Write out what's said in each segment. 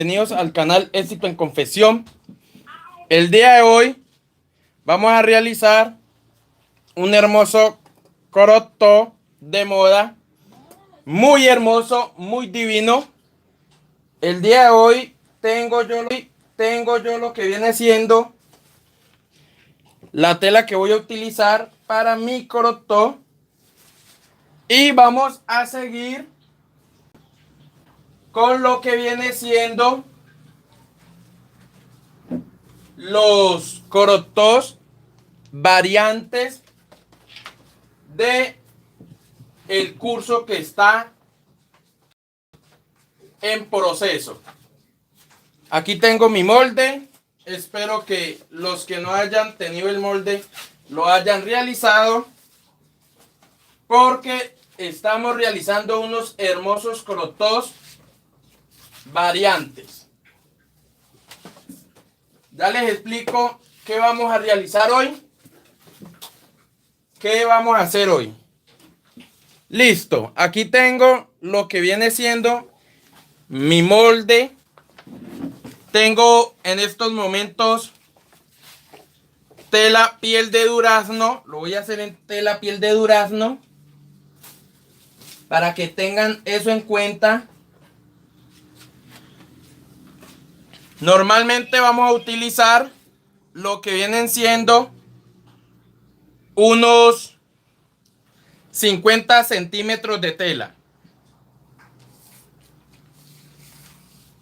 Bienvenidos al canal Éxito en Confesión. El día de hoy vamos a realizar un hermoso crop top de moda, muy hermoso, muy divino. El día de hoy tengo yo lo que viene siendo la tela que voy a utilizar para mi crop top y vamos a seguir con lo que viene siendo los crop tops variantes de el curso que está en proceso. Aquí tengo mi molde. Espero que los que no hayan tenido el molde lo hayan realizado, porque estamos realizando unos hermosos crop tops variantes. Ya les explico qué vamos a realizar hoy. ¿Qué vamos a hacer hoy? Listo, aquí tengo lo que viene siendo mi molde. Tengo en estos momentos tela piel de durazno. Lo voy a hacer en tela piel de durazno para que tengan eso en cuenta. Normalmente vamos a utilizar lo que vienen siendo unos 50 centímetros de tela.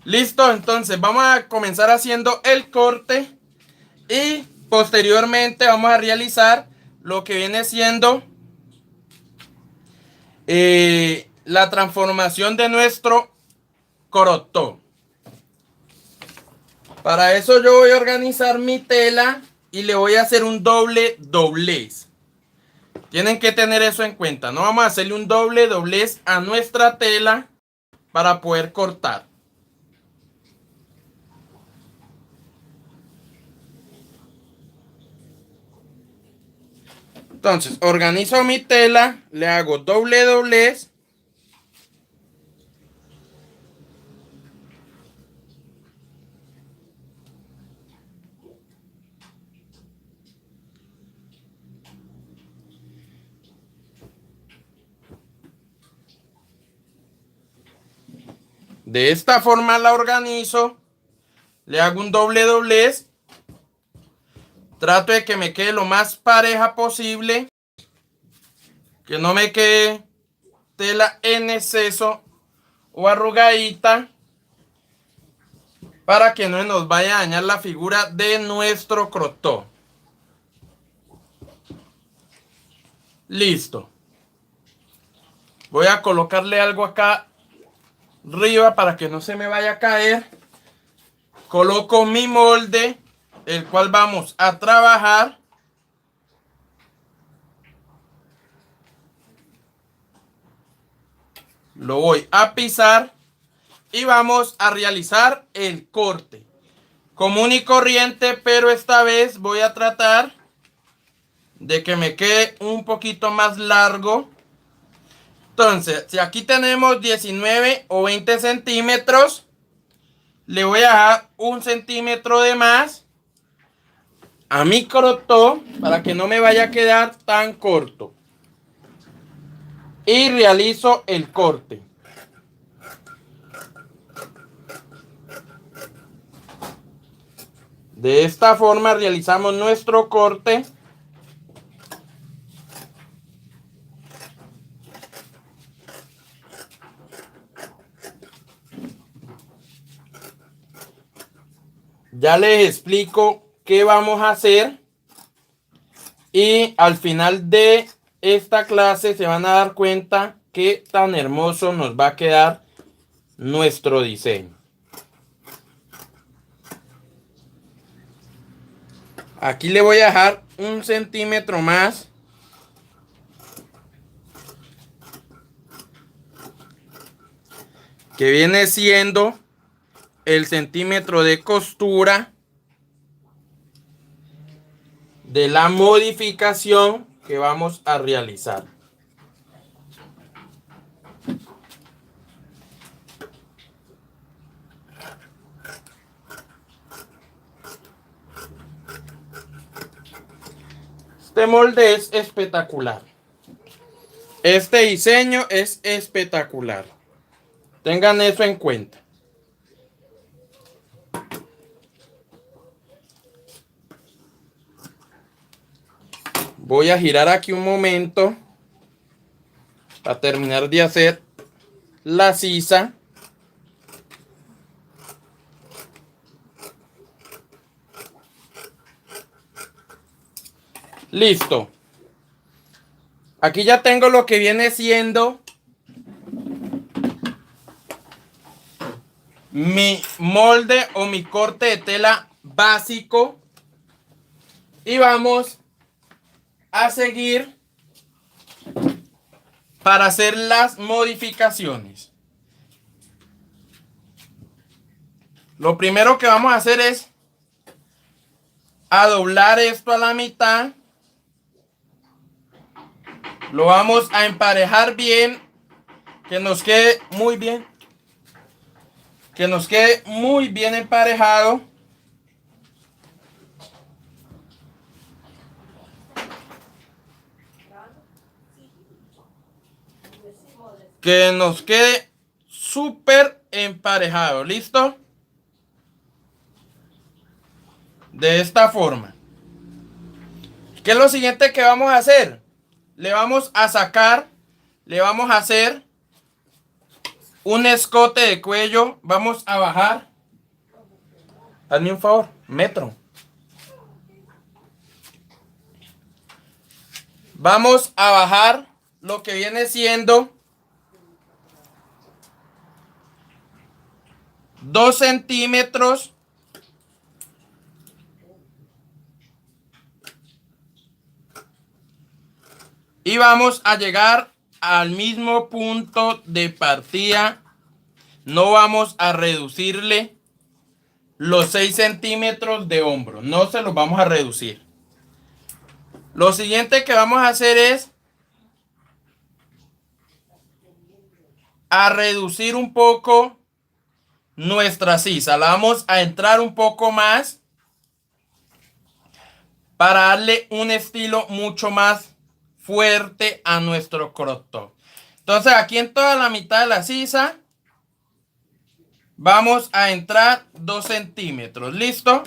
Listo, entonces vamos a comenzar haciendo el corte y posteriormente vamos a realizar lo que viene siendo la transformación de nuestro crop top. Para eso yo voy a organizar mi tela y le voy a hacer un doble doblez. Tienen que tener eso en cuenta. No vamos a hacerle un doble doblez a nuestra tela para poder cortar. Entonces, organizo mi tela, le hago doble doblez. De esta forma la organizo, le hago un doble doblez. Trato de que me quede lo más pareja posible, que no me quede tela en exceso o arrugadita, para que no nos vaya a dañar la figura de nuestro crop top. Listo. Voy a colocarle algo acá arriba para que no se me vaya a caer. Coloco mi molde, el cual vamos a trabajar. Lo voy a pisar y vamos a realizar el corte común y corriente, pero esta vez voy a tratar de que me quede un poquito más largo. Entonces, si aquí tenemos 19 o 20 centímetros, le voy a dejar un centímetro de más a mi crop top para que no me vaya a quedar tan corto. Y realizo el corte. De esta forma realizamos nuestro corte. Ya les explico qué vamos a hacer. Y al final de esta clase se van a dar cuenta qué tan hermoso nos va a quedar nuestro diseño. Aquí le voy a dejar un centímetro más. Que viene siendo el centímetro de costura de la modificación que vamos a realizar. Este molde es espectacular. Este diseño es espectacular. Tengan eso en cuenta. Voy a girar aquí un momento para terminar de hacer la sisa. Listo. Aquí ya tengo lo que viene siendo mi molde o mi corte de tela básico. Y vamos a seguir para hacer las modificaciones. Lo primero que vamos a hacer es a doblar esto a la mitad. Lo vamos a emparejar bien, que nos quede muy bien. Que nos quede muy bien emparejado. Que nos quede súper emparejado. ¿Listo? De esta forma. ¿Qué es lo siguiente que vamos a hacer? Le vamos a sacar, le vamos a hacer un escote de cuello. Vamos a bajar. Hazme un favor, metro. Vamos a bajar lo que viene siendo 2 centímetros. Y vamos a llegar al mismo punto de partida. No vamos a reducirle los 6 centímetros de hombro. No se los vamos a reducir. Lo siguiente que vamos a hacer es a reducir un poco nuestra sisa. La vamos a entrar un poco más para darle un estilo mucho más fuerte a nuestro crop top. Entonces aquí en toda la mitad de la sisa vamos a entrar 2 centímetros. ¿Listo?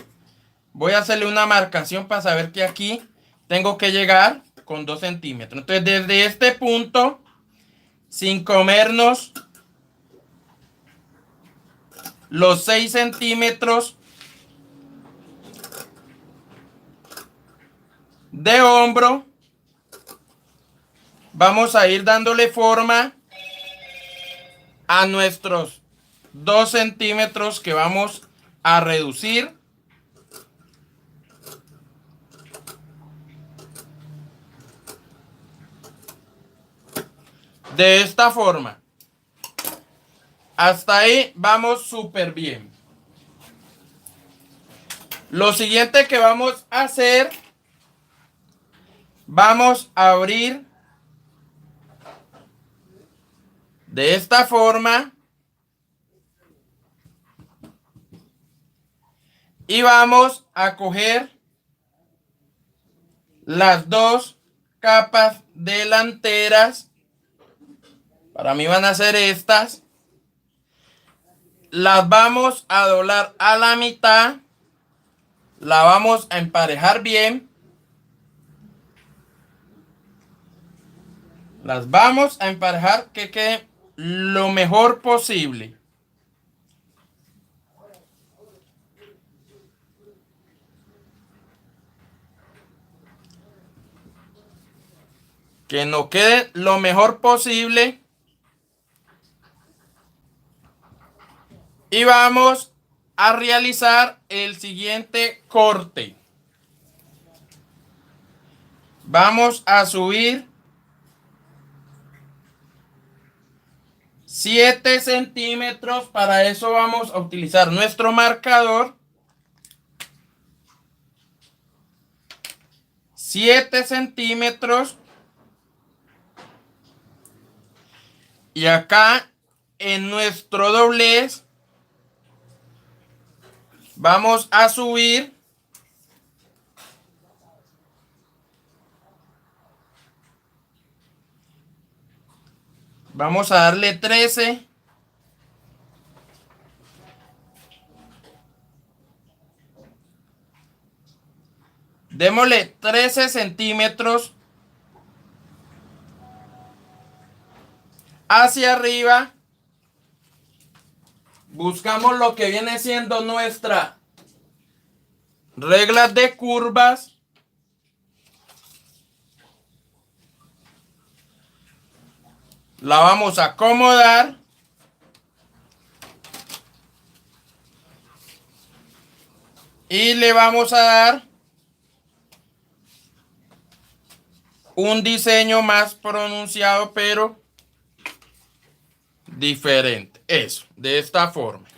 Voy a hacerle una marcación para saber que aquí tengo que llegar con 2 centímetros. Entonces desde este punto, sin comernos los 6 centímetros de hombro, vamos a ir dándole forma a nuestros 2 centímetros que vamos a reducir. De esta forma. Hasta ahí vamos súper bien. Lo siguiente que vamos a hacer, vamos a abrir de esta forma y vamos a coger las 2 capas delanteras. Para mí van a ser estas. Las vamos a doblar a la mitad. La vamos a emparejar bien. Las vamos a emparejar que quede lo mejor posible. Que nos quede lo mejor posible. Y vamos a realizar el siguiente corte. Vamos a subir 7 centímetros. Para eso vamos a utilizar nuestro marcador. 7 centímetros. Y acá en nuestro doblez vamos a subir Vamos a darle 13. Démosle 13 centímetros hacia arriba. Buscamos lo que viene siendo nuestra regla de curvas. La vamos a acomodar. Y le vamos a dar un diseño más pronunciado, pero diferente. Eso, de esta forma.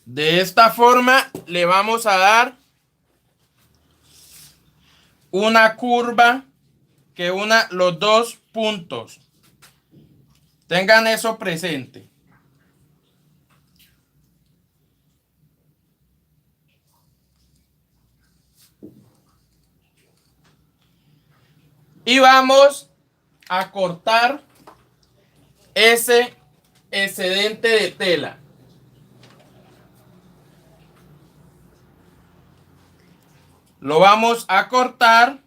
De esta forma le vamos a dar una curva que una los dos puntos. Tengan eso presente. Y vamos a cortar ese excedente de tela. Lo vamos a cortar.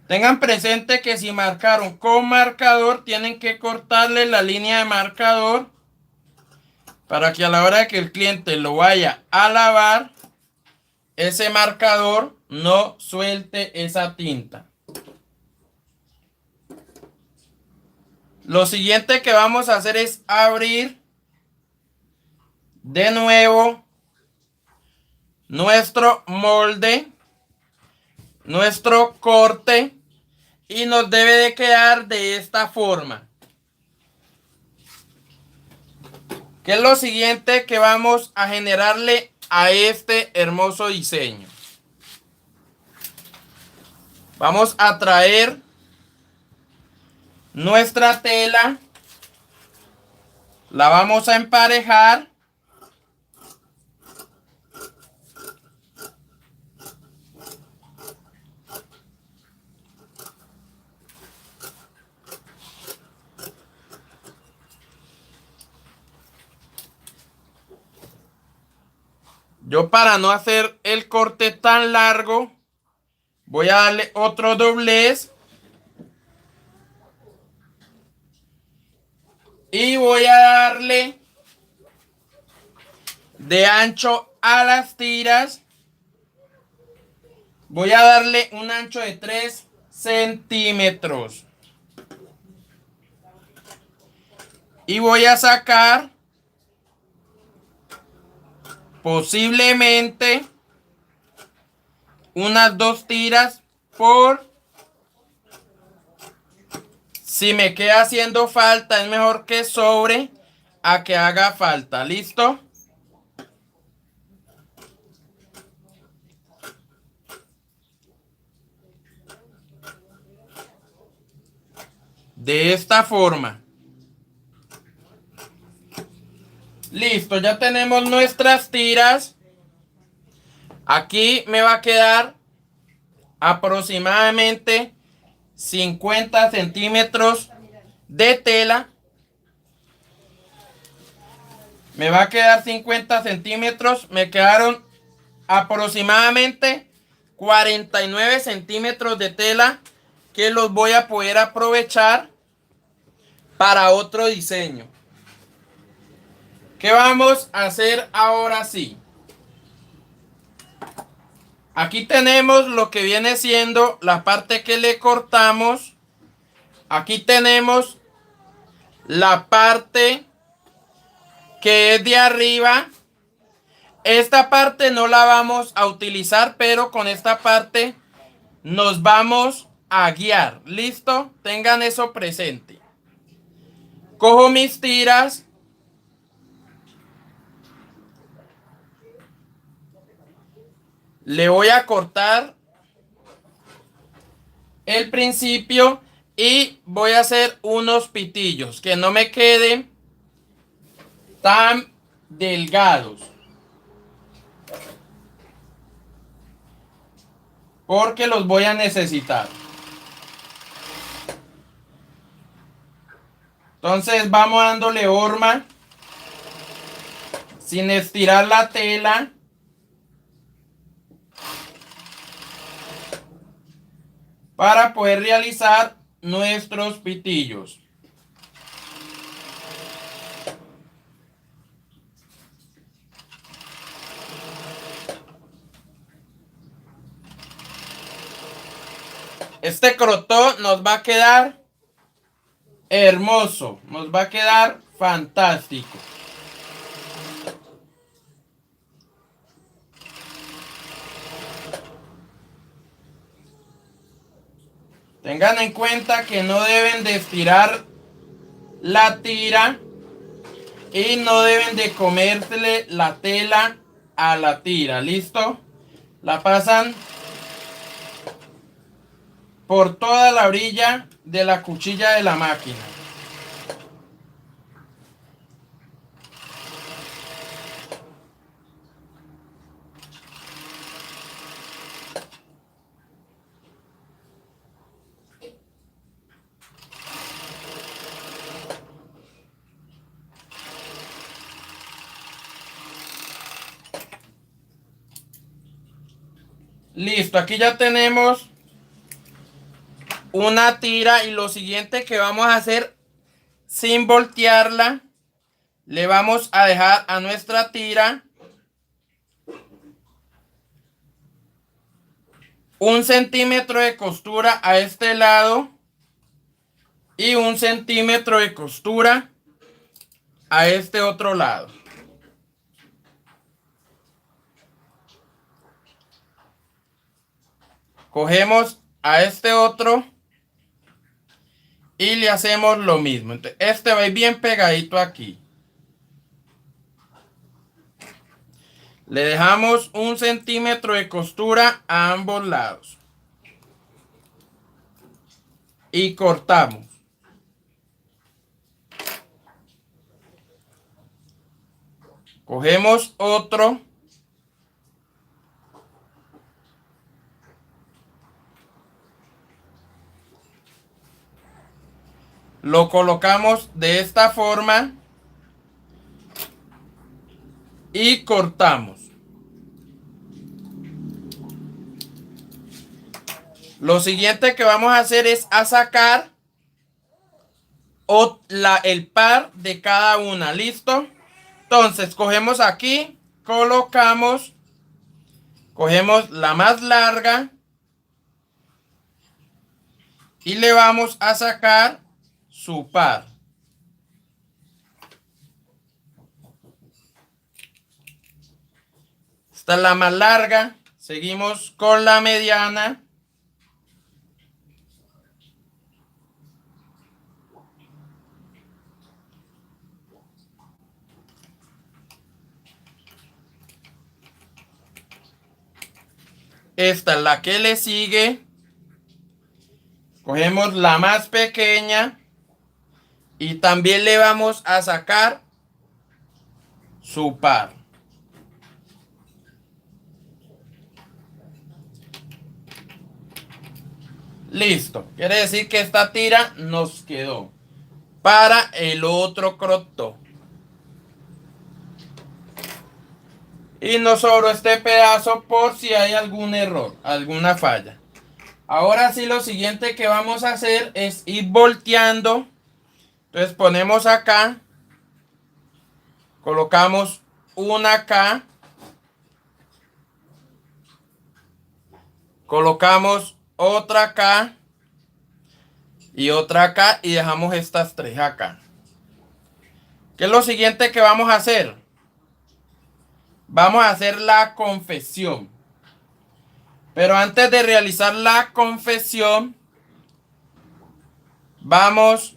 Tengan presente que si marcaron con marcador, tienen que cortarle la línea de marcador para que a la hora de que el cliente lo vaya a lavar, ese marcador no suelte esa tinta. Lo siguiente que vamos a hacer es abrir de nuevo nuestro molde, nuestro corte, y nos debe de quedar de esta forma. ¿Qué es lo siguiente que vamos a generarle a este hermoso diseño? Vamos a traer nuestra tela, la vamos a emparejar. Yo, para no hacer el corte tan largo, voy a darle otro doblez. Y voy a darle de ancho a las tiras. Voy a darle un ancho de 3 centímetros. Y voy a sacar posiblemente unas 2 tiras por si me queda haciendo falta. Es mejor que sobre a que haga falta. ¿Listo? De esta forma. Listo, ya tenemos nuestras tiras. Aquí me va a quedar aproximadamente 50 centímetros de tela. Me va a quedar 50 centímetros. Me quedaron aproximadamente 49 centímetros de tela que los voy a poder aprovechar para otro diseño. ¿Qué vamos a hacer ahora sí? Aquí tenemos lo que viene siendo la parte que le cortamos. Aquí tenemos la parte que es de arriba. Esta parte no la vamos a utilizar, pero con esta parte nos vamos a guiar. ¿Listo? Tengan eso presente. Cojo mis tiras. Le voy a cortar el principio y voy a hacer unos pitillos que no me queden tan delgados, porque los voy a necesitar. Entonces vamos dándole horma sin estirar la tela para poder realizar nuestros pitillos. Este crotó nos va a quedar hermoso, nos va a quedar fantástico. Tengan en cuenta que no deben de estirar la tira y no deben de comérsele la tela a la tira. ¿Listo? La pasan por toda la orilla de la cuchilla de la máquina. Listo, aquí ya tenemos una tira y lo siguiente que vamos a hacer, sin voltearla, le vamos a dejar a nuestra tira 1 centímetro de costura a este lado y 1 centímetro de costura a este otro lado. Cogemos a este otro y le hacemos lo mismo. Entonces, este va a ir bien pegadito aquí. Le dejamos 1 centímetro de costura a ambos lados. Y cortamos. Cogemos otro. Lo colocamos de esta forma. Y cortamos. Lo siguiente que vamos a hacer es a sacar el par de cada una. ¿Listo? Entonces cogemos aquí, cogemos la más larga y le vamos a sacar su par. Esta es la más larga. Seguimos con la mediana. Esta es la que le sigue. Cogemos la más pequeña y también le vamos a sacar su par. Listo. Quiere decir que esta tira nos quedó para el otro crop top. Y nos sobró este pedazo por si hay algún error, alguna falla. Ahora sí, lo siguiente que vamos a hacer es ir volteando. Entonces ponemos acá. Colocamos una acá. Colocamos otra acá. Y otra acá. Y dejamos estas 3 acá. ¿Qué es lo siguiente que vamos a hacer? Vamos a hacer la confección. Pero antes de realizar la confección, vamos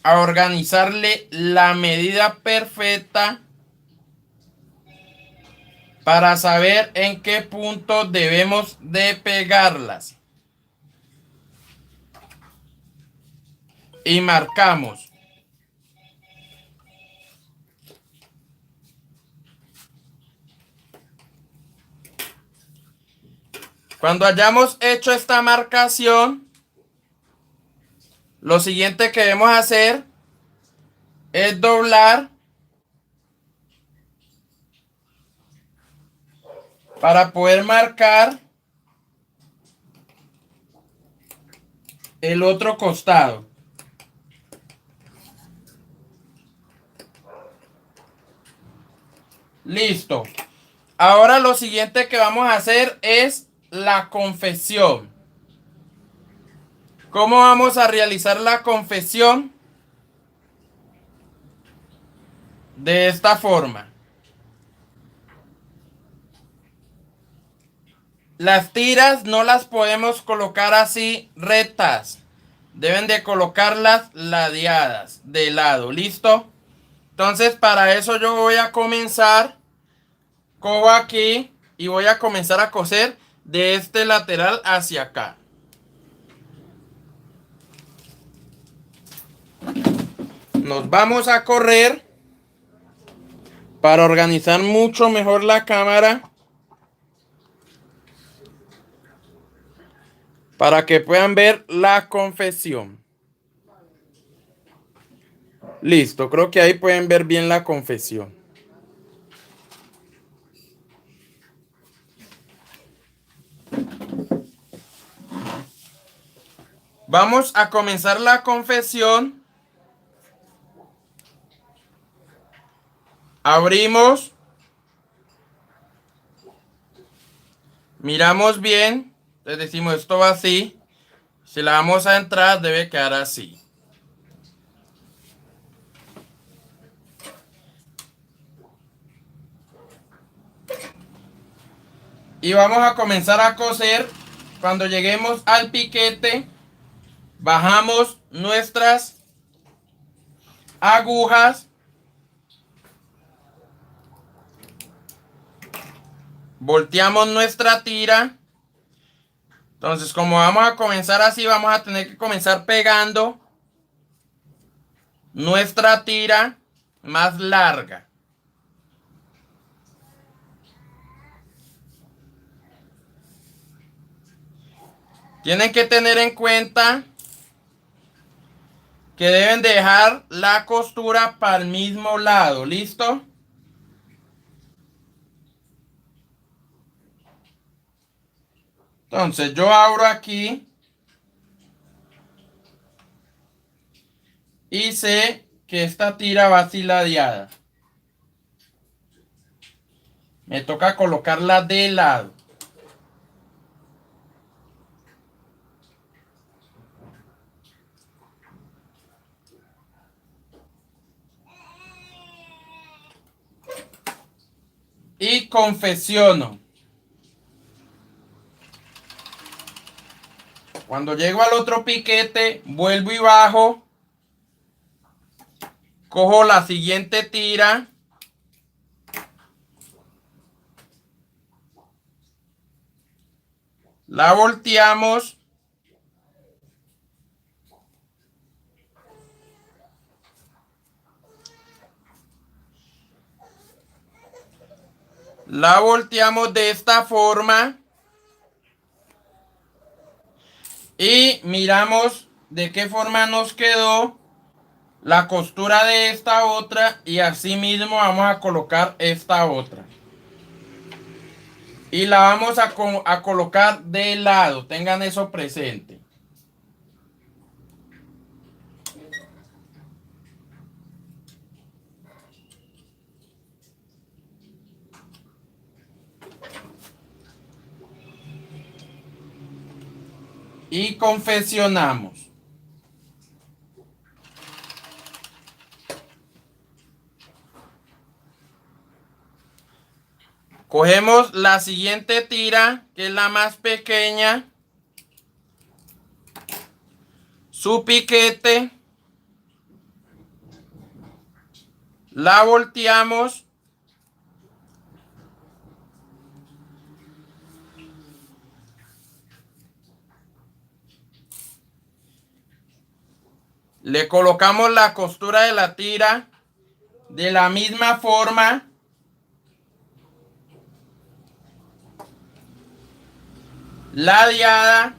a organizarle la medida perfecta para saber en qué punto debemos de pegarlas. Y marcamos. Cuando hayamos hecho esta marcación, lo siguiente que debemos hacer es doblar para poder marcar el otro costado. Listo. Ahora lo siguiente que vamos a hacer es la confesión. ¿Cómo vamos a realizar la confesión? De esta forma. Las tiras no las podemos colocar así rectas. Deben de colocarlas ladeadas de lado. ¿Listo? Entonces para eso yo voy a comenzar. Cojo aquí y voy a comenzar a coser de este lateral hacia acá. Nos vamos a correr para organizar mucho mejor la cámara, para que puedan ver la confesión. Listo, creo que ahí pueden ver bien la confesión. Vamos a comenzar la confesión. Abrimos. Miramos bien. Les decimos esto va así. Si la vamos a entrar debe quedar así. Y vamos a comenzar a coser. Cuando lleguemos al piquete, bajamos nuestras agujas. Volteamos nuestra tira. Entonces, como vamos a comenzar así, vamos a tener que comenzar pegando nuestra tira más larga. Tienen que tener en cuenta que deben dejar la costura para el mismo lado. ¿Listo? Entonces yo abro aquí y sé que esta tira va así ladeada. Me toca colocarla de lado. Y confecciono. Cuando llego al otro piquete, vuelvo y bajo. Cojo la siguiente tira. La volteamos. La volteamos de esta forma. Y miramos de qué forma nos quedó la costura de esta otra. Y así mismo vamos a colocar esta otra. Y la vamos a colocar de lado. Tengan eso presente. Y confeccionamos. Cogemos la siguiente tira, que es la más pequeña. Su piquete. La volteamos. Le colocamos la costura de la tira de la misma forma. la diada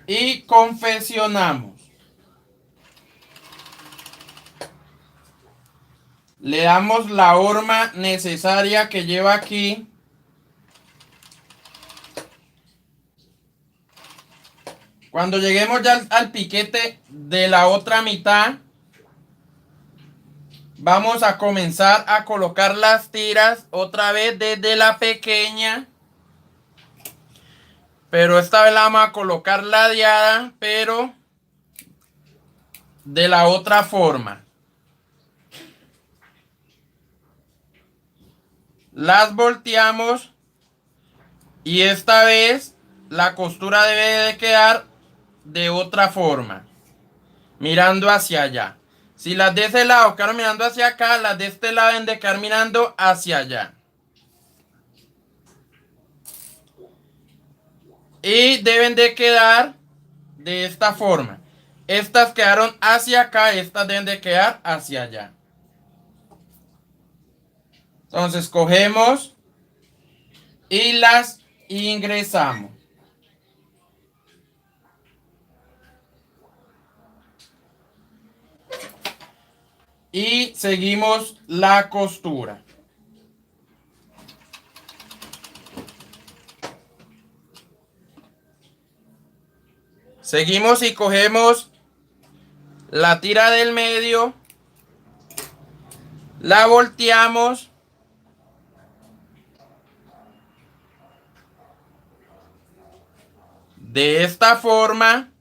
y confeccionamos. Le damos la horma necesaria que lleva aquí. Cuando lleguemos ya al piquete de la otra mitad, vamos a comenzar a colocar las tiras otra vez desde la pequeña. Pero esta vez la vamos a colocar ladeada, pero de la otra forma. Las volteamos y esta vez la costura debe de quedar de otra forma, mirando hacia allá. Si las de ese lado quedaron mirando hacia acá, las de este lado deben de quedar mirando hacia allá. Y deben de quedar de esta forma. Estas quedaron hacia acá, estas deben de quedar hacia allá. Entonces cogemos y las ingresamos. Y seguimos la costura. Seguimos y cogemos la tira del medio, la volteamos de esta forma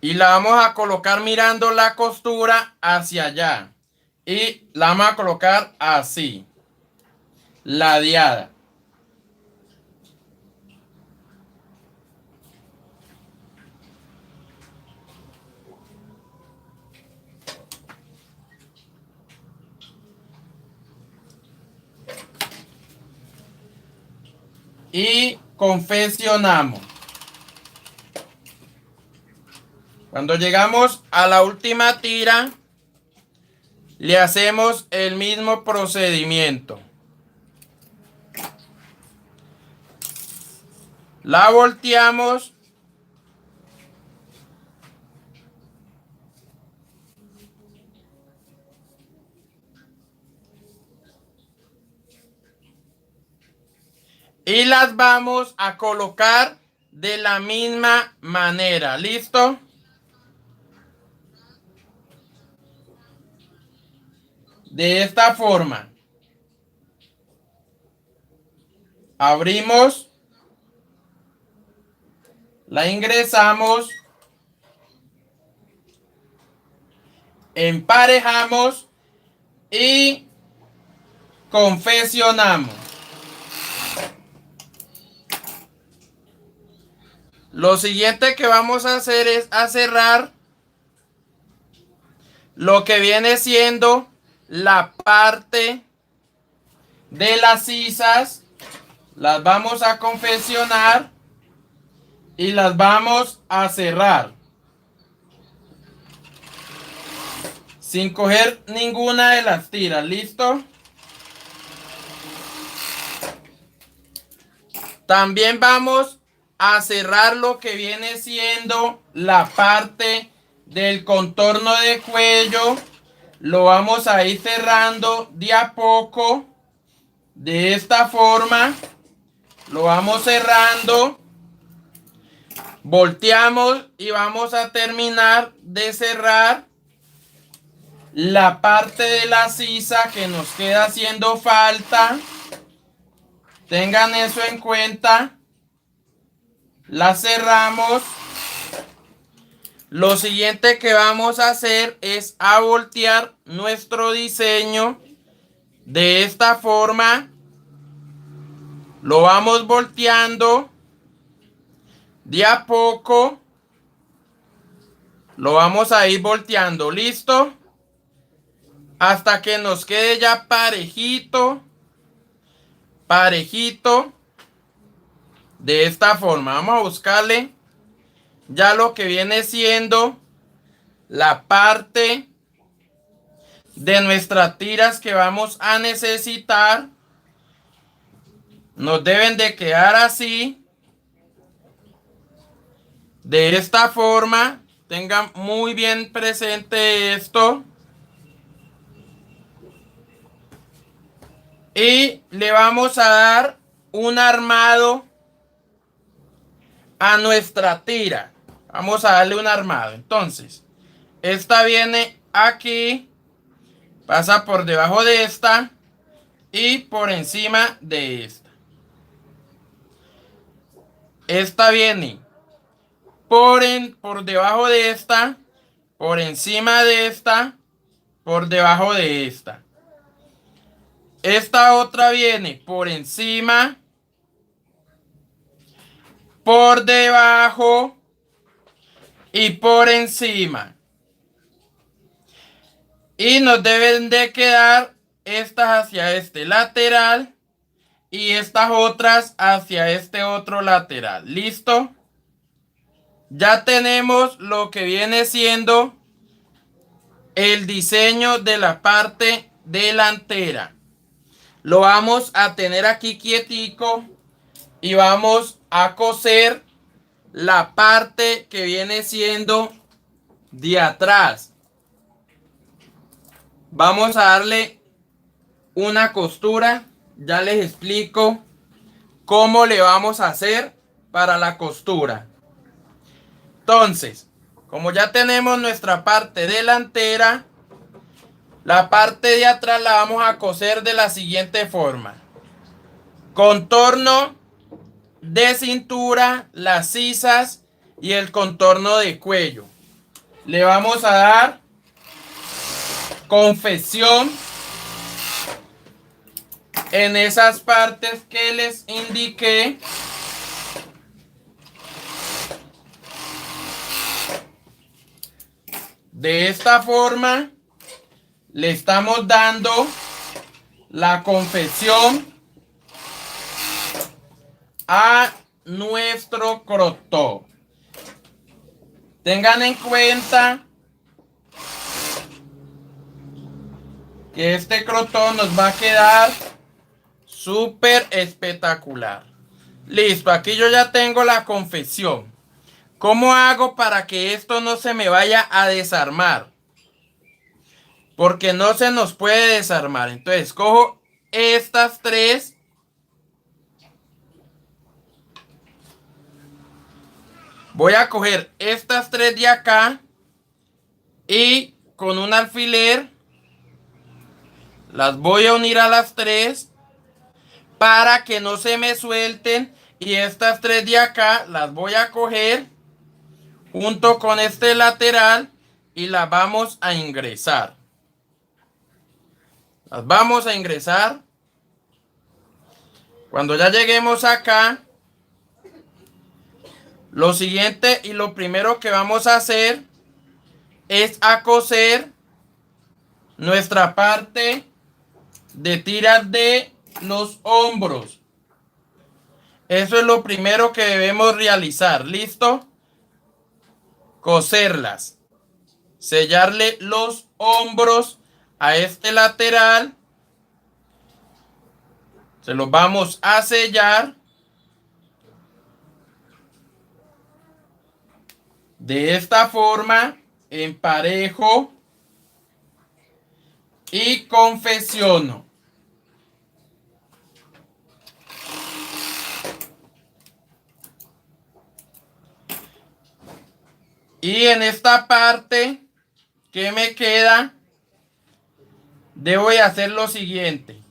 y la vamos a colocar mirando la costura hacia allá. Y la vamos a colocar así, ladeada. Y confeccionamos. Cuando llegamos a la última tira, le hacemos el mismo procedimiento. La volteamos y las vamos a colocar de la misma manera. ¿Listo? De esta forma. Abrimos. La ingresamos. Emparejamos. Y confeccionamos. Lo siguiente que vamos a hacer es a cerrar lo que viene siendo la parte de las sisas. Las vamos a confeccionar y las vamos a cerrar sin coger ninguna de las tiras. ¿Listo? También vamos a cerrar lo que viene siendo la parte del contorno de cuello. Lo vamos a ir cerrando de a poco. De esta forma. Lo vamos cerrando. Volteamos y vamos a terminar de cerrar la parte de la sisa que nos queda haciendo falta. Tengan eso en cuenta. La cerramos. Lo siguiente que vamos a hacer es a voltear nuestro diseño de esta forma. Lo vamos volteando de a poco. Lo vamos a ir volteando. ¿Listo? Hasta que nos quede ya parejito. parejito de esta forma. Vamos a buscarle ya lo que viene siendo la parte de nuestras tiras que vamos a necesitar. Nos deben de quedar así, de esta forma. Tengan muy bien presente esto. Y le vamos a dar un armado a nuestra tira. Vamos a darle un armado. Entonces, esta viene aquí, pasa por debajo de esta y por encima de esta. Esta viene por debajo de esta, por encima de esta, por debajo de esta. Esta otra viene por encima, por debajo y por encima. Y nos deben de quedar estas hacia este lateral y estas otras hacia este otro lateral. ¿Listo? Ya tenemos lo que viene siendo el diseño de la parte delantera. Lo vamos a tener aquí quietico y vamos a coser la parte que viene siendo de atrás. Vamos a darle una costura. Ya les explico cómo le vamos a hacer para la costura. Entonces, como ya tenemos nuestra parte delantera, la parte de atrás la vamos a coser de la siguiente forma. Contorno de cintura, las sisas y el contorno de cuello. Le vamos a dar confección en esas partes que les indiqué. De esta forma le estamos dando la confección a nuestro crop top. Tengan en cuenta que este crop top nos va a quedar súper espectacular. Listo, aquí yo ya tengo la confección. ¿Cómo hago para que esto no se me vaya a desarmar? Porque no se nos puede desarmar. Entonces cojo estas tres. Voy a coger estas tres de acá. Y con un alfiler las voy a unir a las tres para que no se me suelten. Y estas tres de acá las voy a coger junto con este lateral y las vamos a ingresar. Las vamos a ingresar. Cuando ya lleguemos acá, lo siguiente y lo primero que vamos a hacer es a coser nuestra parte de tiras de los hombros. Eso es lo primero que debemos realizar. ¿Listo? Coserlas. Sellarle los hombros a este lateral. Se los vamos a sellar. De esta forma, emparejo y confecciono. Y en esta parte que me queda, debo de hacer lo siguiente.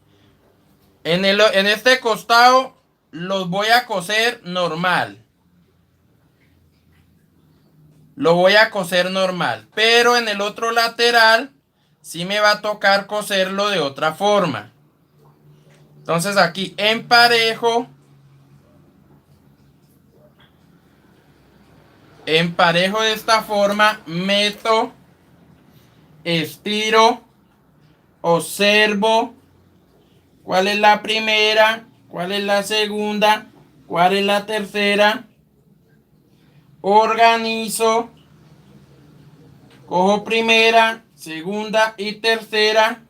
En este costado los voy a coser normal. Lo voy a coser normal. Pero en el otro lateral sí me va a tocar coserlo de otra forma. Entonces aquí emparejo. Emparejo de esta forma. Meto. Estiro. Observo cuál es la primera, ¿Cuál es la segunda? ¿Cuál es la tercera? Organizo. Cojo primera, segunda y tercera.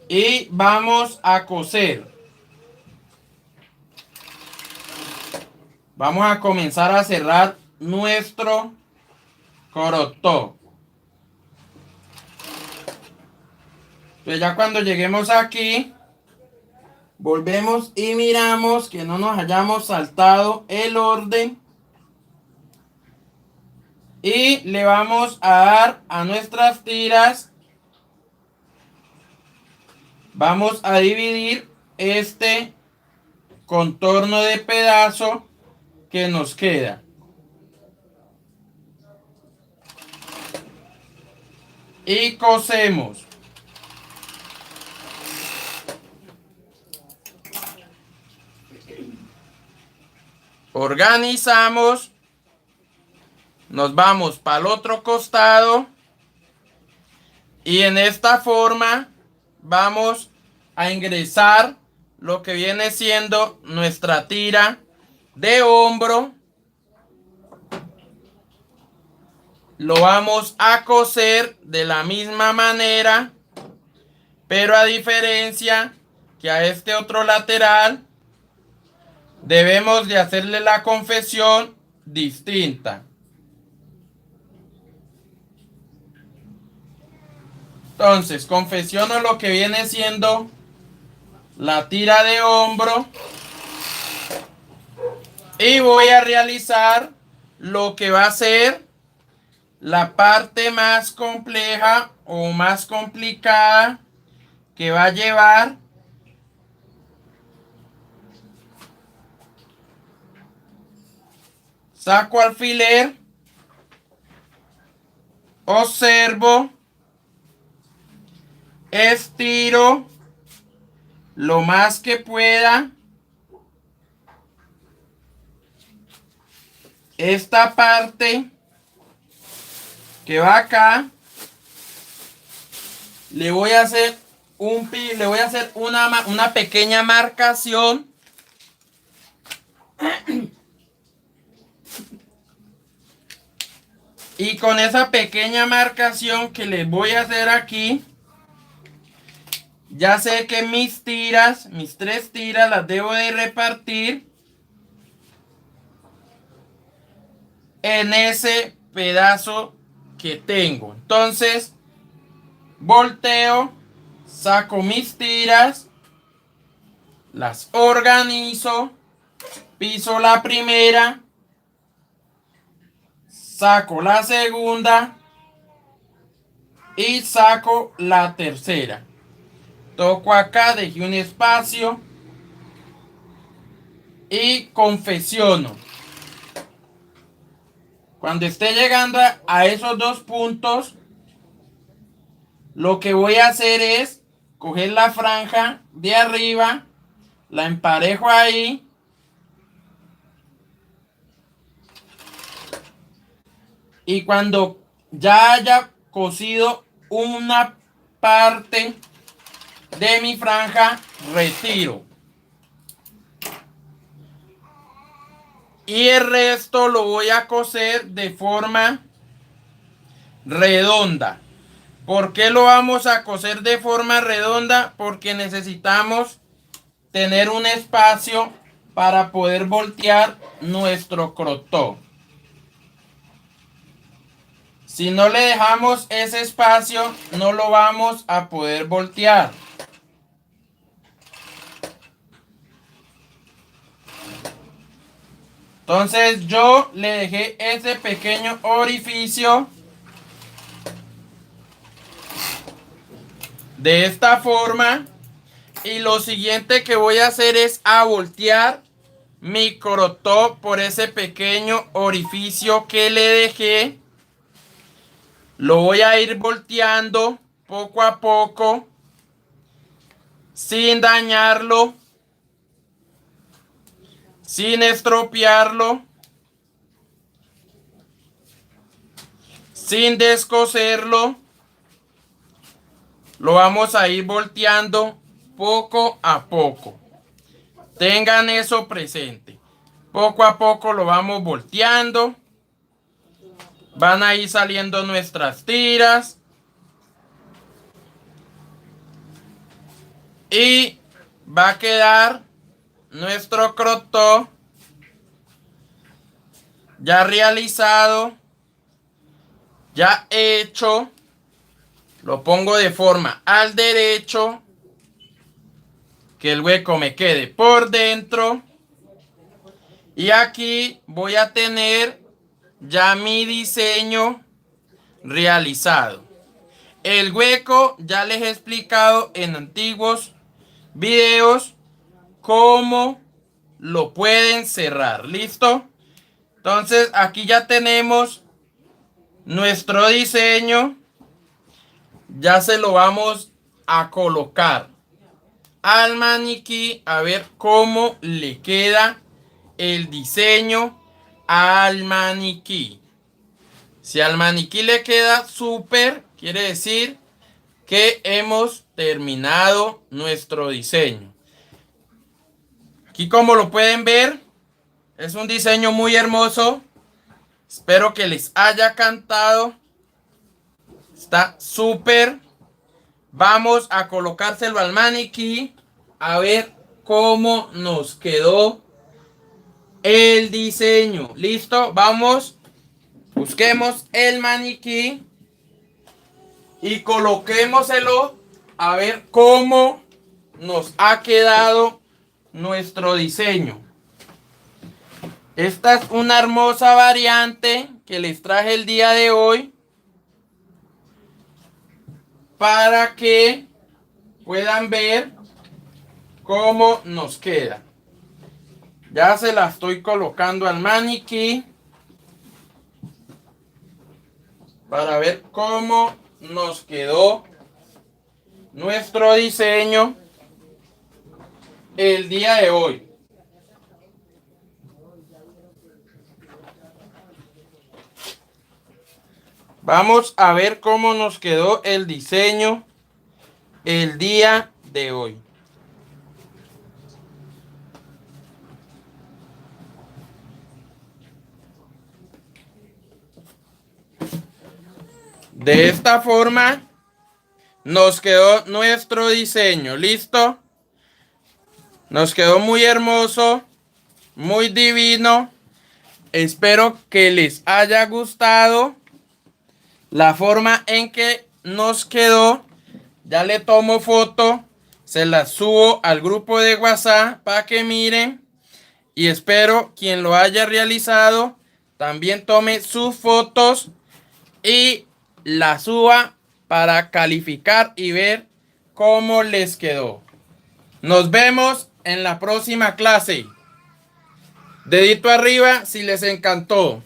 Y vamos a coser. Vamos a comenzar a cerrar nuestro crop top. Entonces ya cuando lleguemos aquí, volvemos y miramos que no nos hayamos saltado el orden. Y le vamos a dar a nuestras tiras. Vamos a dividir este contorno de pedazo que nos queda. Y cosemos. Organizamos. Nos vamos para el otro costado. Y en esta forma vamos a ingresar lo que viene siendo nuestra tira de hombro. Lo vamos a coser de la misma manera, pero a diferencia que a este otro lateral, debemos de hacerle la confección distinta. Entonces, confecciono lo que viene siendo la tira de hombro y voy a realizar lo que va a ser la parte más compleja o más complicada que va a llevar saco alfiler, observo, estiro lo más que pueda esta parte que va acá. Le voy a hacer una pequeña marcación. Y con esa pequeña marcación que les voy a hacer aquí, ya sé que mis tres tiras las debo de repartir en ese pedazo que tengo. Entonces, volteo, saco mis tiras, las organizo, piso la primera, saco la segunda y saco la tercera. Toco acá, dejé un espacio y confecciono. Cuando esté llegando a esos dos puntos, lo que voy a hacer es coger la franja de arriba, la emparejo ahí y cuando ya haya cosido una parte de mi franja, retiro. Y el resto lo voy a coser de forma redonda. ¿Por qué lo vamos a coser de forma redonda? Porque necesitamos tener un espacio para poder voltear nuestro crop top. Si no le dejamos ese espacio, no lo vamos a poder voltear. Entonces yo le dejé ese pequeño orificio de esta forma. Y lo siguiente que voy a hacer es a voltear mi crop top por ese pequeño orificio que le dejé. Lo voy a ir volteando poco a poco sin dañarlo, sin estropearlo, sin descoserlo. lo vamos a ir volteando poco a poco. Tengan eso presente. Poco a poco lo vamos volteando. Van a ir saliendo nuestras tiras. Y va a quedar nuestro crop top ya realizado, ya hecho. Lo pongo de forma al derecho, que el hueco me quede por dentro. Y aquí voy a tener ya mi diseño realizado. El hueco ya les he explicado en antiguos videos cómo lo pueden cerrar. ¿Listo? Entonces aquí ya tenemos nuestro diseño. Ya se lo vamos a colocar al maniquí a ver cómo le queda el diseño al maniquí. Si al maniquí le queda súper, quiere decir que hemos terminado nuestro diseño. Aquí, como lo pueden ver, es un diseño muy hermoso. Espero que les haya encantado. Está súper. Vamos a colocárselo al maniquí a ver cómo nos quedó el diseño. ¿Listo? Vamos. Busquemos el maniquí y coloquémoselo a ver cómo nos ha quedado nuestro diseño. Esta es una hermosa variante que les traje el día de hoy para que puedan ver cómo nos queda. Ya se la estoy colocando al maniquí para ver cómo nos quedó nuestro diseño el día de hoy. Vamos a ver cómo nos quedó el diseño el día de hoy. De esta forma nos quedó nuestro diseño. ¿Listo? Nos quedó muy hermoso, muy divino. Espero que les haya gustado la forma en que nos quedó. Ya le tomo foto, se la subo al grupo de WhatsApp para que miren. Y espero quien lo haya realizado también tome sus fotos y la suba para calificar y ver cómo les quedó. Nos vemos en la próxima clase. Dedito arriba si les encantó.